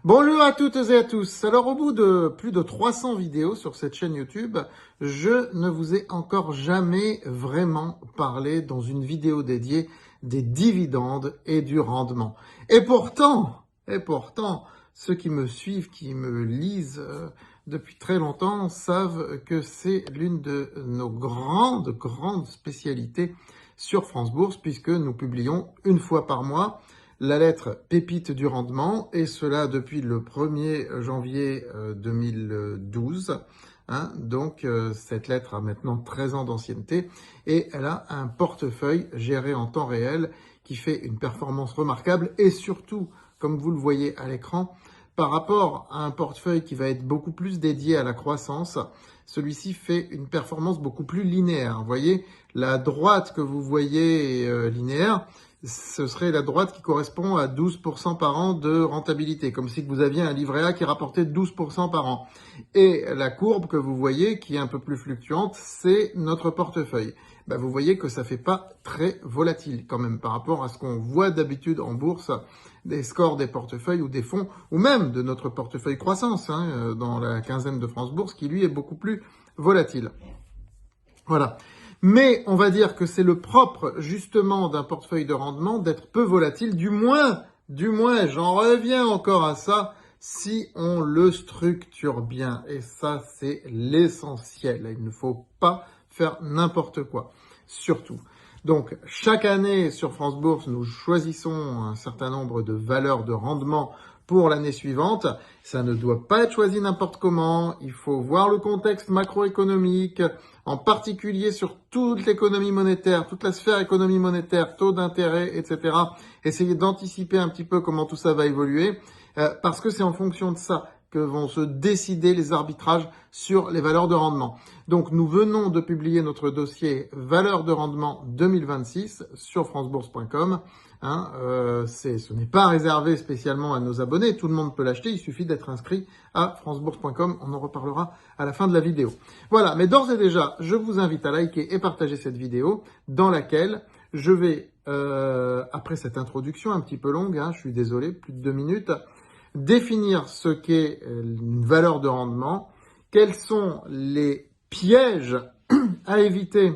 Bonjour à toutes et à tous. Alors au bout de plus de 300 vidéos sur cette chaîne YouTube, je ne vous ai encore jamais vraiment parlé dans une vidéo dédiée des dividendes et du rendement. Et pourtant, ceux qui me suivent, qui me lisent depuis très longtemps savent que c'est l'une de nos grandes spécialités sur France Bourse puisque nous publions une fois par mois la lettre Pépite du rendement, et cela depuis le 1er janvier 2012. Donc cette lettre a maintenant 13 ans d'ancienneté et elle a un portefeuille géré en temps réel qui fait une performance remarquable et surtout, comme vous le voyez à l'écran, par rapport à un portefeuille qui va être beaucoup plus dédié à la croissance, celui-ci fait une performance beaucoup plus linéaire. Vous voyez, la droite que vous voyez linéaire, ce serait la droite qui correspond à 12% par an de rentabilité, comme si vous aviez un livret A qui rapportait 12% par an. Et la courbe que vous voyez, qui est un peu plus fluctuante, c'est notre portefeuille. Vous voyez que ça fait pas très volatile quand même par rapport à ce qu'on voit d'habitude en bourse, des scores des portefeuilles ou des fonds, ou même de notre portefeuille croissance, dans la quinzaine de France Bourse, qui lui est beaucoup plus volatile. Voilà. Mais on va dire que c'est le propre justement d'un portefeuille de rendement d'être peu volatile, du moins, j'en reviens encore à ça, si on le structure bien. Et ça, c'est l'essentiel. Il ne faut pas faire n'importe quoi, surtout. Donc, chaque année sur France Bourse, nous choisissons un certain nombre de valeurs de rendement pour l'année suivante. Ça ne doit pas être choisi n'importe comment. Il faut voir le contexte macroéconomique, en particulier sur toute l'économie monétaire, toute la sphère économie monétaire, taux d'intérêt, etc. Essayer d'anticiper un petit peu comment tout ça va évoluer, parce que c'est en fonction de ça que vont se décider les arbitrages sur les valeurs de rendement. Donc, nous venons de publier notre dossier valeurs de rendement 2026 sur francebourse.com. Ce n'est pas réservé spécialement à nos abonnés, tout le monde peut l'acheter, il suffit d'être inscrit à francebourse.com, on en reparlera à la fin de la vidéo. Voilà, mais d'ores et déjà, je vous invite à liker et partager cette vidéo dans laquelle je vais, après cette introduction un petit peu longue, je suis désolé, plus de 2 minutes, définir ce qu'est une valeur de rendement, quels sont les pièges à éviter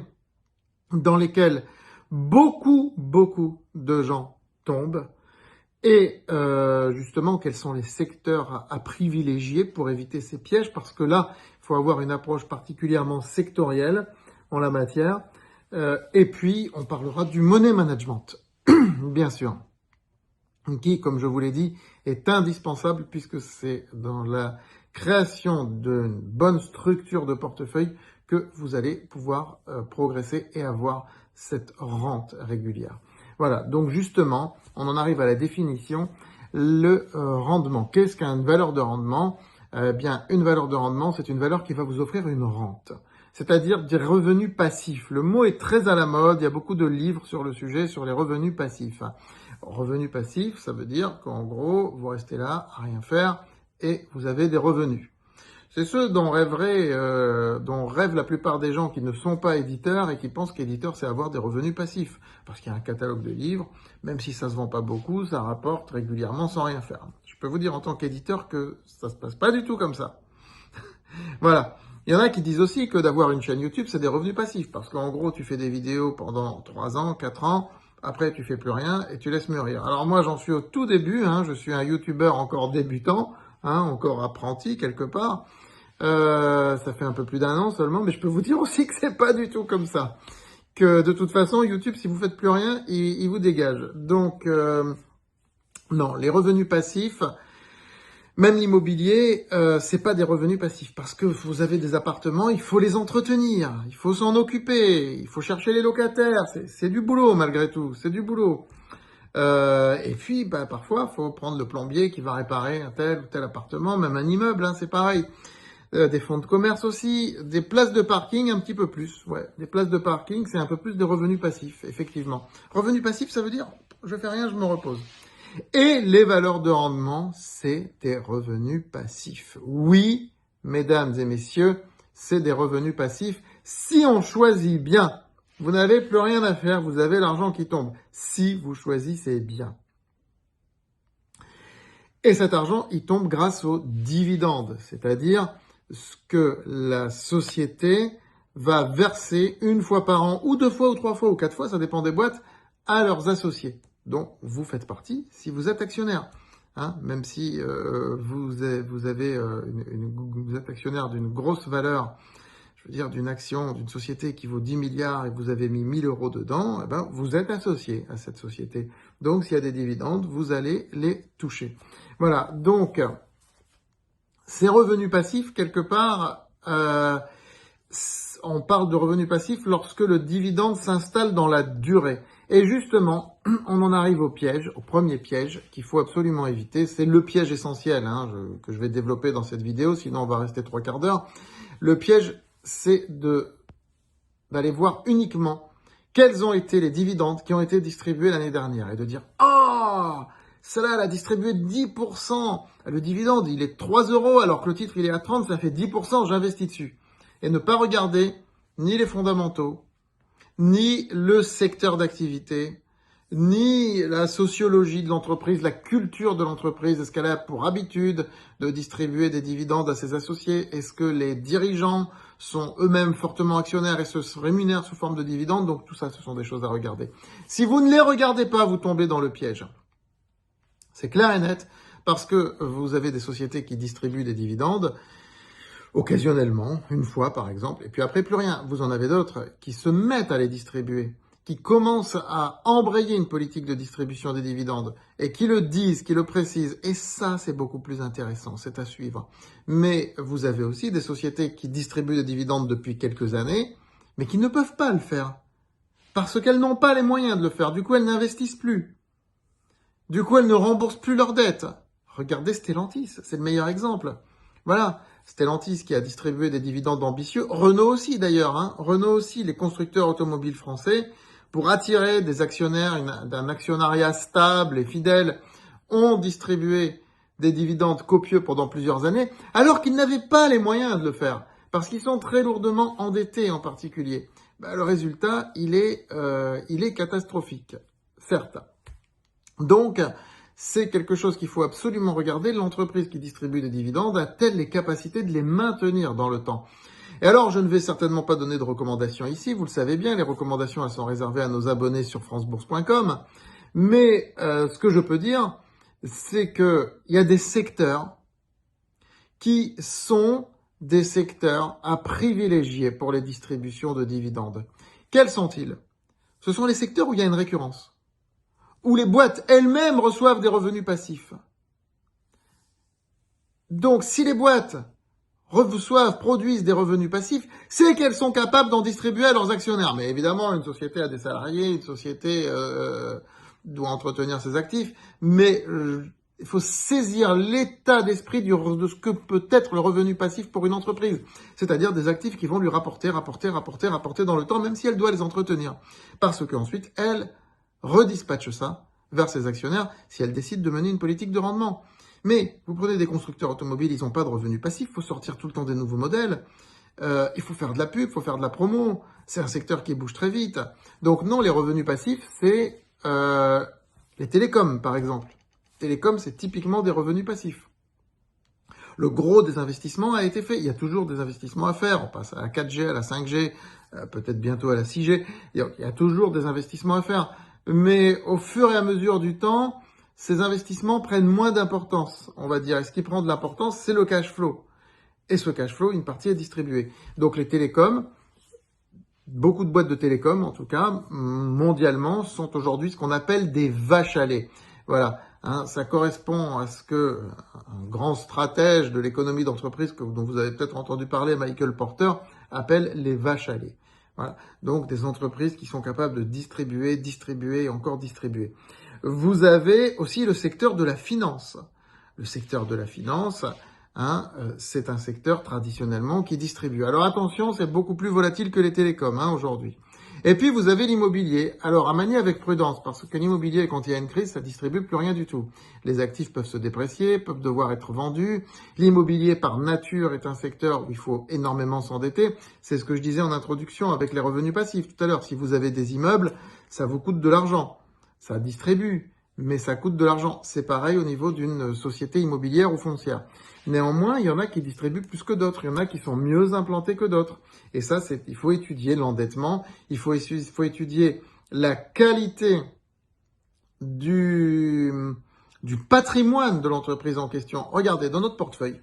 dans lesquels beaucoup de gens tombent et justement quels sont les secteurs à privilégier pour éviter ces pièges, parce que là, il faut avoir une approche particulièrement sectorielle en la matière. Et puis, on parlera du money management, bien sûr, qui, comme je vous l'ai dit, est indispensable puisque c'est dans la création d'une bonne structure de portefeuille que vous allez pouvoir progresser et avoir cette rente régulière. Voilà, donc justement, on en arrive à la définition, le rendement. Qu'est-ce qu'une valeur de rendement ? Bien, une valeur de rendement, c'est une valeur qui va vous offrir une rente, c'est-à-dire des revenus passifs. Le mot est très à la mode, il y a beaucoup de livres sur le sujet, sur les revenus passifs. Revenus passifs, ça veut dire qu'en gros, vous restez là à rien faire et vous avez des revenus. C'est ce dont rêvent la plupart des gens qui ne sont pas éditeurs et qui pensent qu'éditeur, c'est avoir des revenus passifs. Parce qu'il y a un catalogue de livres, même si ça se vend pas beaucoup, ça rapporte régulièrement sans rien faire. Je peux vous dire en tant qu'éditeur que ça se passe pas du tout comme ça. Voilà. Il y en a qui disent aussi que d'avoir une chaîne YouTube, c'est des revenus passifs. Parce qu'en gros, tu fais des vidéos pendant 3 ans, 4 ans, après tu fais plus rien et tu laisses mûrir. Alors moi, j'en suis au tout début, je suis un YouTuber encore débutant, encore apprenti quelque part. Ça fait un peu plus d'1 an seulement, mais je peux vous dire aussi que c'est pas du tout comme ça. Que de toute façon, YouTube, si vous faites plus rien, il vous dégage. Donc, non, les revenus passifs, même l'immobilier, c'est pas des revenus passifs parce que vous avez des appartements, il faut les entretenir, il faut s'en occuper, il faut chercher les locataires, c'est du boulot malgré tout, c'est du boulot. Et puis, parfois, faut prendre le plombier qui va réparer un tel ou tel appartement, même un immeuble, c'est pareil. Des fonds de commerce aussi, des places de parking un petit peu plus. Ouais, des places de parking, c'est un peu plus de revenus passifs, effectivement. Revenus passifs, ça veut dire je fais rien, je me repose. Et les valeurs de rendement, c'est des revenus passifs. Oui, mesdames et messieurs, c'est des revenus passifs. Si on choisit bien, vous n'avez plus rien à faire, vous avez l'argent qui tombe. Si vous choisissez bien. Et cet argent, il tombe grâce aux dividendes, c'est-à-dire ce que la société va verser une fois par an, ou 2 fois, ou 3 fois, ou 4 fois, ça dépend des boîtes, à leurs associés, dont vous faites partie si vous êtes actionnaire. Hein, même si vous êtes actionnaire d'une grosse valeur, je veux dire d'une action, d'une société qui vaut 10 milliards et vous avez mis 1000 euros dedans, eh ben, vous êtes associé à cette société. Donc s'il y a des dividendes, vous allez les toucher. Voilà, donc ces revenus passifs, quelque part, on parle de revenus passifs lorsque le dividende s'installe dans la durée. Et justement, on en arrive au piège, au premier piège qu'il faut absolument éviter. C'est le piège essentiel que je vais développer dans cette vidéo, sinon on va rester 3 quarts d'heure. Le piège, c'est d'aller voir uniquement quels ont été les dividendes qui ont été distribués l'année dernière et de dire « Oh, celle-là, elle a distribué 10%. Le dividende, il est 3 euros alors que le titre, il est à 30, ça fait 10%, j'investis dessus. » Et ne pas regarder ni les fondamentaux, ni le secteur d'activité, ni la sociologie de l'entreprise, la culture de l'entreprise. Est-ce qu'elle a pour habitude de distribuer des dividendes à ses associés? Est-ce que les dirigeants sont eux-mêmes fortement actionnaires et se rémunèrent sous forme de dividendes? Donc tout ça, ce sont des choses à regarder. Si vous ne les regardez pas, vous tombez dans le piège. C'est clair et net, parce que vous avez des sociétés qui distribuent des dividendes, occasionnellement, une fois par exemple, et puis après plus rien. Vous en avez d'autres qui se mettent à les distribuer, qui commencent à embrayer une politique de distribution des dividendes, et qui le disent, qui le précisent, et ça c'est beaucoup plus intéressant, c'est à suivre. Mais vous avez aussi des sociétés qui distribuent des dividendes depuis quelques années, mais qui ne peuvent pas le faire, parce qu'elles n'ont pas les moyens de le faire, du coup elles n'investissent plus, du coup elles ne remboursent plus leurs dettes. Regardez Stellantis, c'est le meilleur exemple. Voilà, Stellantis qui a distribué des dividendes ambitieux, Renault aussi d'ailleurs, Renault aussi, les constructeurs automobiles français, pour attirer des actionnaires d'un actionnariat stable et fidèle, ont distribué des dividendes copieux pendant plusieurs années, alors qu'ils n'avaient pas les moyens de le faire, parce qu'ils sont très lourdement endettés en particulier. Le résultat, il est catastrophique, certes. Donc, c'est quelque chose qu'il faut absolument regarder. L'entreprise qui distribue des dividendes a-t-elle les capacités de les maintenir dans le temps? Et alors, je ne vais certainement pas donner de recommandations ici. Vous le savez bien, les recommandations, elles sont réservées à nos abonnés sur francebourse.com. Mais ce que je peux dire, c'est qu'il y a des secteurs qui sont des secteurs à privilégier pour les distributions de dividendes. Quels sont-ils? Ce sont les secteurs où il y a une récurrence, où les boîtes elles-mêmes reçoivent des revenus passifs. Donc, si les boîtes produisent des revenus passifs, c'est qu'elles sont capables d'en distribuer à leurs actionnaires. Mais évidemment, une société a des salariés, une société doit entretenir ses actifs, mais il faut saisir l'état d'esprit de ce que peut être le revenu passif pour une entreprise. C'est-à-dire des actifs qui vont lui rapporter dans le temps, même si elle doit les entretenir. Parce qu'ensuite, elle redispatche ça vers ses actionnaires si elle décide de mener une politique de rendement. Mais vous prenez des constructeurs automobiles, ils n'ont pas de revenus passifs, il faut sortir tout le temps des nouveaux modèles, il faut faire de la pub, il faut faire de la promo, c'est un secteur qui bouge très vite. Donc non, les revenus passifs, c'est les télécoms par exemple. Télécoms, c'est typiquement des revenus passifs. Le gros des investissements a été fait, il y a toujours des investissements à faire, on passe à la 4G, à la 5G, peut-être bientôt à la 6G, il y a toujours des investissements à faire. Mais au fur et à mesure du temps, ces investissements prennent moins d'importance, on va dire. Et ce qui prend de l'importance, c'est le cash flow. Et ce cash flow, une partie est distribuée. Donc les télécoms, beaucoup de boîtes de télécoms, en tout cas, mondialement, sont aujourd'hui ce qu'on appelle des vaches à lait. Voilà, ça correspond à ce que un grand stratège de l'économie d'entreprise, dont vous avez peut-être entendu parler, Michael Porter, appelle les vaches à lait. Voilà. Donc des entreprises qui sont capables de distribuer et encore distribuer. Vous avez aussi le secteur de la finance. Le secteur de la finance, c'est un secteur traditionnellement qui distribue. Alors attention, c'est beaucoup plus volatile que les télécoms aujourd'hui. Et puis vous avez l'immobilier. Alors à manier avec prudence, parce que l'immobilier, quand il y a une crise, ça distribue plus rien du tout. Les actifs peuvent se déprécier, peuvent devoir être vendus. L'immobilier, par nature, est un secteur où il faut énormément s'endetter. C'est ce que je disais en introduction avec les revenus passifs tout à l'heure. Si vous avez des immeubles, ça vous coûte de l'argent. Ça distribue. mais ça coûte de l'argent. C'est pareil au niveau d'une société immobilière ou foncière. Néanmoins, il y en a qui distribuent plus que d'autres, il y en a qui sont mieux implantés que d'autres. Et ça, il faut étudier l'endettement, il faut étudier la qualité du patrimoine de l'entreprise en question. Regardez, dans notre portefeuille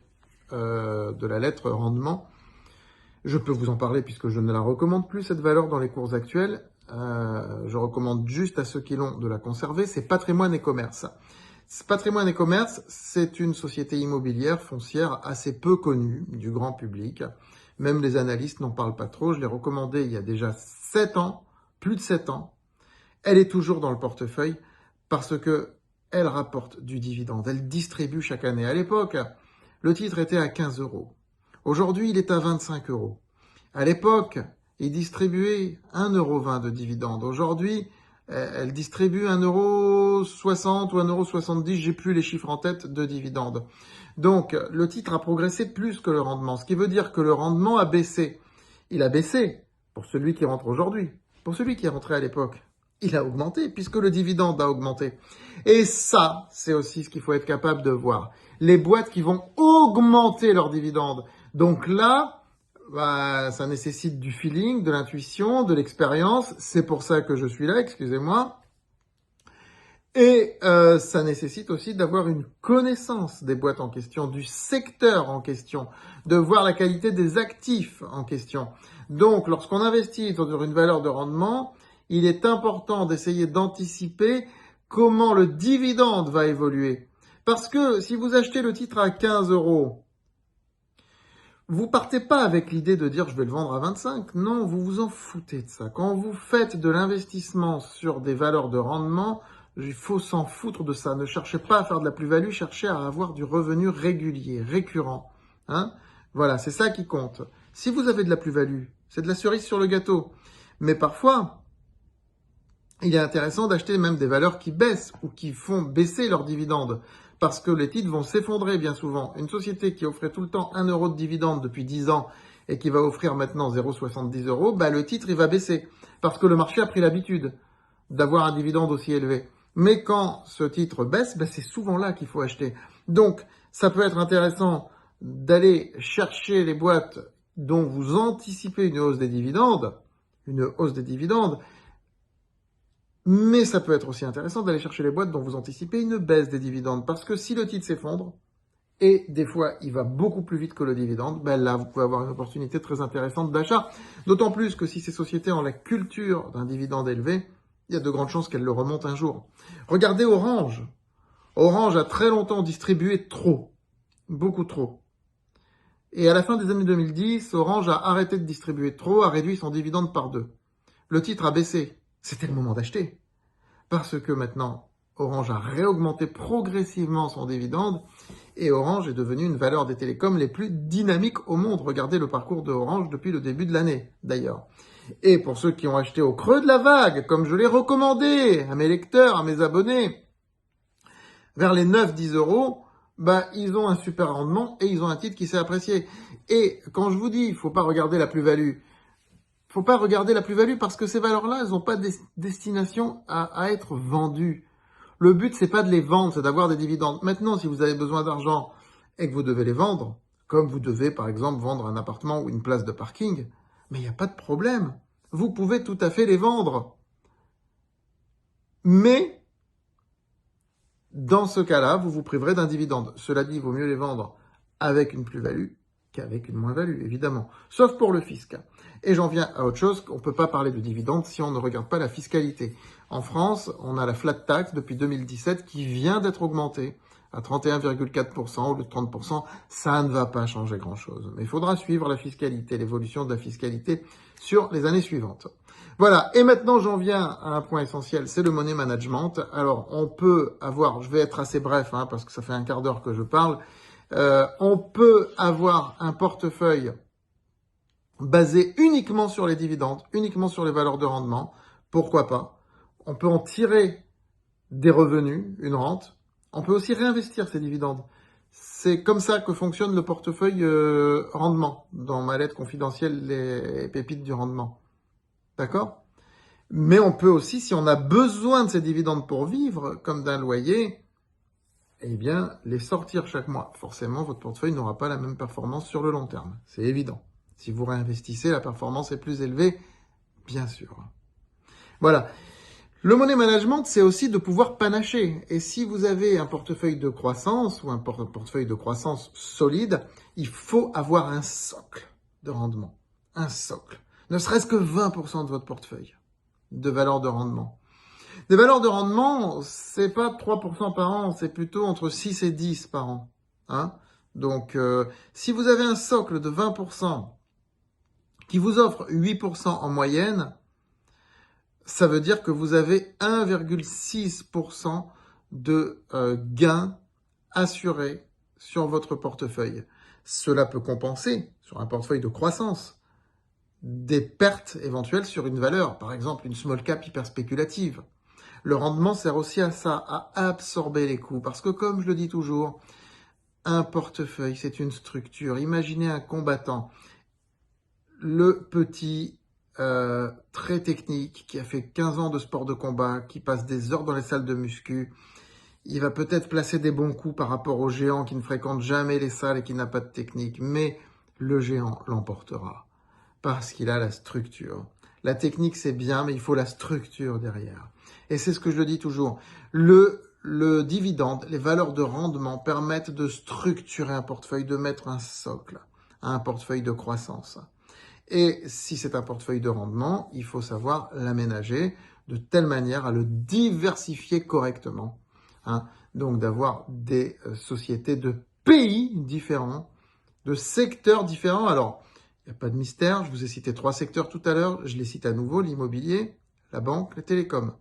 de la lettre rendement, je peux vous en parler puisque je ne la recommande plus, cette valeur, dans les cours actuels. Je recommande juste à ceux qui l'ont de la conserver. C'est Patrimoine et Commerce. Patrimoine et Commerce, c'est une société immobilière foncière assez peu connue du grand public. Même les analystes n'en parlent pas trop. Je l'ai recommandée il y a déjà 7 ans, plus de 7 ans. Elle est toujours dans le portefeuille parce que elle rapporte du dividende. Elle distribue chaque année. À l'époque, le titre était à 15 euros. Aujourd'hui, il est à 25 euros. À l'époque, il distribuait 1,20 € de dividendes. Aujourd'hui, elle distribue 1,60 € ou 1,70 €, j'ai plus les chiffres en tête, de dividendes. Donc, le titre a progressé plus que le rendement, ce qui veut dire que le rendement a baissé. Il a baissé pour celui qui rentre aujourd'hui. Pour celui qui est rentré à l'époque, il a augmenté puisque le dividende a augmenté. Et ça, c'est aussi ce qu'il faut être capable de voir. Les boîtes qui vont augmenter leurs dividendes. Donc là, ça nécessite du feeling, de l'intuition, de l'expérience. C'est pour ça que je suis là, excusez-moi. Et ça nécessite aussi d'avoir une connaissance des boîtes en question, du secteur en question, de voir la qualité des actifs en question. Donc, lorsqu'on investit sur une valeur de rendement, il est important d'essayer d'anticiper comment le dividende va évoluer. Parce que si vous achetez le titre à 15 euros, vous partez pas avec l'idée de dire je vais le vendre à 25. Non, vous vous en foutez de ça. Quand vous faites de l'investissement sur des valeurs de rendement, il faut s'en foutre de ça. Ne cherchez pas à faire de la plus-value, cherchez à avoir du revenu régulier, récurrent. Voilà, c'est ça qui compte. Si vous avez de la plus-value, c'est de la cerise sur le gâteau. Mais parfois, il est intéressant d'acheter même des valeurs qui baissent ou qui font baisser leurs dividendes. Parce que les titres vont s'effondrer bien souvent. Une société qui offrait tout le temps 1 € de dividende depuis 10 ans et qui va offrir maintenant 0,70 €, le titre il va baisser. Parce que le marché a pris l'habitude d'avoir un dividende aussi élevé. Mais quand ce titre baisse, c'est souvent là qu'il faut acheter. Donc, ça peut être intéressant d'aller chercher les boîtes dont vous anticipez une hausse des dividendes, mais ça peut être aussi intéressant d'aller chercher les boîtes dont vous anticipez une baisse des dividendes. Parce que si le titre s'effondre, et des fois il va beaucoup plus vite que le dividende, là vous pouvez avoir une opportunité très intéressante d'achat. D'autant plus que si ces sociétés ont la culture d'un dividende élevé, il y a de grandes chances qu'elles le remontent un jour. Regardez Orange. Orange a très longtemps distribué trop, beaucoup trop. Et à la fin des années 2010, Orange a arrêté de distribuer trop, a réduit son dividende par 2. Le titre a baissé. C'était le moment d'acheter. Parce que maintenant, Orange a réaugmenté progressivement son dividende et Orange est devenu une valeur des télécoms les plus dynamiques au monde. Regardez le parcours de Orange depuis le début de l'année, d'ailleurs. Et pour ceux qui ont acheté au creux de la vague, comme je l'ai recommandé à mes lecteurs, à mes abonnés, vers les 9-10 €, ils ont un super rendement et ils ont un titre qui s'est apprécié. Et quand je vous dis, il faut pas regarder la plus-value, parce que ces valeurs-là, elles n'ont pas de destination à être vendues. Le but, c'est pas de les vendre, c'est d'avoir des dividendes. Maintenant, si vous avez besoin d'argent et que vous devez les vendre, comme vous devez, par exemple, vendre un appartement ou une place de parking, mais il n'y a pas de problème. Vous pouvez tout à fait les vendre. Mais, dans ce cas-là, vous vous priverez d'un dividende. Cela dit, il vaut mieux les vendre avec une plus-value qu'avec une moins-value, évidemment. Sauf pour le fisc. Et j'en viens à autre chose, on ne peut pas parler de dividende si on ne regarde pas la fiscalité. En France, on a la flat tax depuis 2017 qui vient d'être augmentée à 31,4% au lieu de 30%. Ça ne va pas changer grand-chose. Mais il faudra suivre la fiscalité, l'évolution de la fiscalité sur les années suivantes. Voilà, et maintenant j'en viens à un point essentiel, c'est le money management. Alors, on peut avoir, je vais être assez bref, parce que ça fait un quart d'heure que je parle, on peut avoir un portefeuille basé uniquement sur les dividendes, uniquement sur les valeurs de rendement. Pourquoi pas? On peut en tirer des revenus, une rente. On peut aussi réinvestir ces dividendes. C'est comme ça que fonctionne le portefeuille rendement, dans ma lettre confidentielle, les pépites du rendement. D'accord? Mais on peut aussi, si on a besoin de ces dividendes pour vivre, comme d'un loyer, eh bien, les sortir chaque mois. Forcément, votre portefeuille n'aura pas la même performance sur le long terme. C'est évident. Si vous réinvestissez, la performance est plus élevée, bien sûr. Voilà. Le money management, c'est aussi de pouvoir panacher. Et si vous avez un portefeuille de croissance ou un portefeuille de croissance solide, il faut avoir un socle de rendement. Un socle. Ne serait-ce que 20% de votre portefeuille de valeur de rendement. Des valeurs de rendement, c'est pas 3% par an, c'est plutôt entre 6 et 10 par an. Hein? Donc, si vous avez un socle de 20% qui vous offre 8% en moyenne, ça veut dire que vous avez 1,6% de gains assurés sur votre portefeuille. Cela peut compenser, sur un portefeuille de croissance, des pertes éventuelles sur une valeur, par exemple une small cap hyper spéculative. Le rendement sert aussi à ça, à absorber les coûts. Parce que comme je le dis toujours, un portefeuille, c'est une structure. Imaginez un combattant, le petit très technique, qui a fait 15 ans de sport de combat, qui passe des heures dans les salles de muscu. Il va peut-être placer des bons coups par rapport au géant qui ne fréquente jamais les salles et qui n'a pas de technique. Mais le géant l'emportera parce qu'il a la structure. La technique, c'est bien, mais il faut la structure derrière. Et c'est ce que je dis toujours. Le dividende, les valeurs de rendement permettent de structurer un portefeuille, de mettre un socle à un portefeuille de croissance. Et si c'est un portefeuille de rendement, il faut savoir l'aménager de telle manière à le diversifier correctement. Hein. Donc d'avoir des sociétés de pays différents, de secteurs différents. Alors, il n'y a pas de mystère, je vous ai cité 3 secteurs tout à l'heure, je les cite à nouveau, l'immobilier, la banque, les télécoms.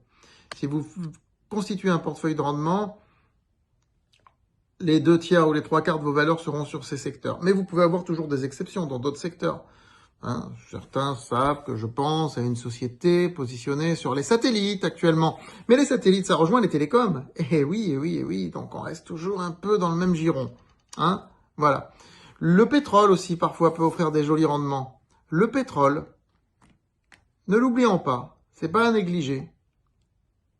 Si vous constituez un portefeuille de rendement, les 2/3 ou les 3/4 de vos valeurs seront sur ces secteurs. Mais vous pouvez avoir toujours des exceptions dans d'autres secteurs. Hein, certains savent que je pense à une société positionnée sur les satellites actuellement. Mais les satellites, ça rejoint les télécoms. Eh oui, eh oui, eh oui, donc on reste toujours un peu dans le même giron. Hein, voilà. Le pétrole aussi, parfois, peut offrir des jolis rendements. Le pétrole, ne l'oublions pas, c'est pas à négliger.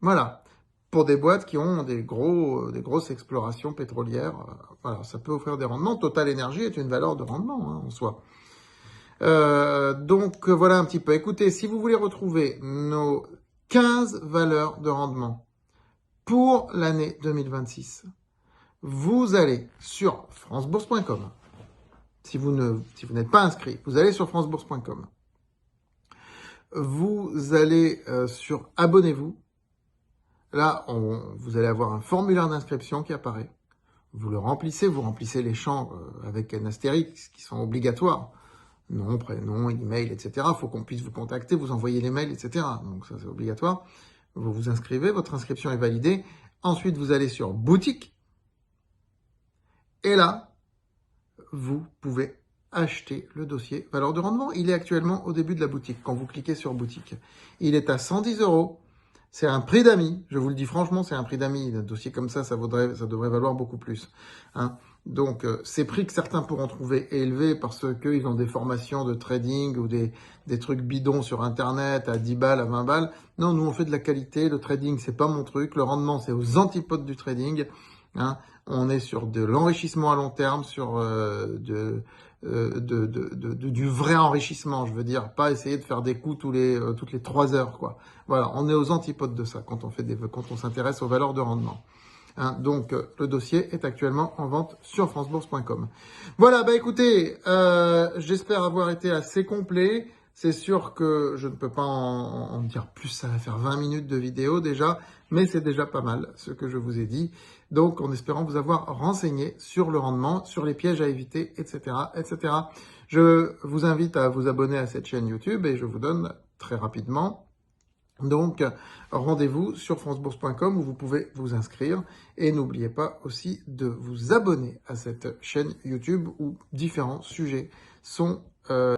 Voilà. Pour des boîtes qui ont des grosses explorations pétrolières, voilà, ça peut offrir des rendements. Total Energy est une valeur de rendement, hein, en soi. Donc, voilà un petit peu. Écoutez, si vous voulez retrouver nos 15 valeurs de rendement pour l'année 2026, vous allez sur francebourse.com. Si vous n'êtes pas inscrit, vous allez sur francebourse.com. Vous allez sur abonnez-vous. Là, vous allez avoir un formulaire d'inscription qui apparaît. Vous le remplissez, vous remplissez les champs avec un astérix qui sont obligatoires. Nom, prénom, email, etc. Il faut qu'on puisse vous contacter, vous envoyer les mails, etc. Donc ça, c'est obligatoire. Vous vous inscrivez, votre inscription est validée. Ensuite, vous allez sur boutique. Et là, vous pouvez acheter le dossier valeur de rendement. Il est actuellement au début de la boutique, quand vous cliquez sur boutique. Il est à 110 €. C'est un prix d'amis. Je vous le dis franchement, c'est un prix d'amis. Un dossier comme ça devrait valoir beaucoup plus. Hein. Donc, ces prix que certains pourront trouver élevés parce qu'ils ont des formations de trading ou des trucs bidons sur Internet à 10 balles, à 20 balles. Non, nous, on fait de la qualité. Le trading, c'est pas mon truc. Le rendement, c'est aux antipodes du trading. Hein. On est sur de l'enrichissement à long terme, sur du vrai enrichissement, je veux dire, pas essayer de faire des coups toutes les 3 heures, quoi. Voilà, on est aux antipodes de ça quand on s'intéresse aux valeurs de rendement. Hein, donc, le dossier est actuellement en vente sur francebourse.com. Voilà, bah écoutez, j'espère avoir été assez complet. C'est sûr que je ne peux pas en dire plus, ça va faire 20 minutes de vidéo déjà, mais c'est déjà pas mal ce que je vous ai dit. Donc, en espérant vous avoir renseigné sur le rendement, sur les pièges à éviter, etc., etc. Je vous invite à vous abonner à cette chaîne YouTube et je vous donne très rapidement donc, rendez-vous sur francebourse.com où vous pouvez vous inscrire. Et n'oubliez pas aussi de vous abonner à cette chaîne YouTube où différents sujets sont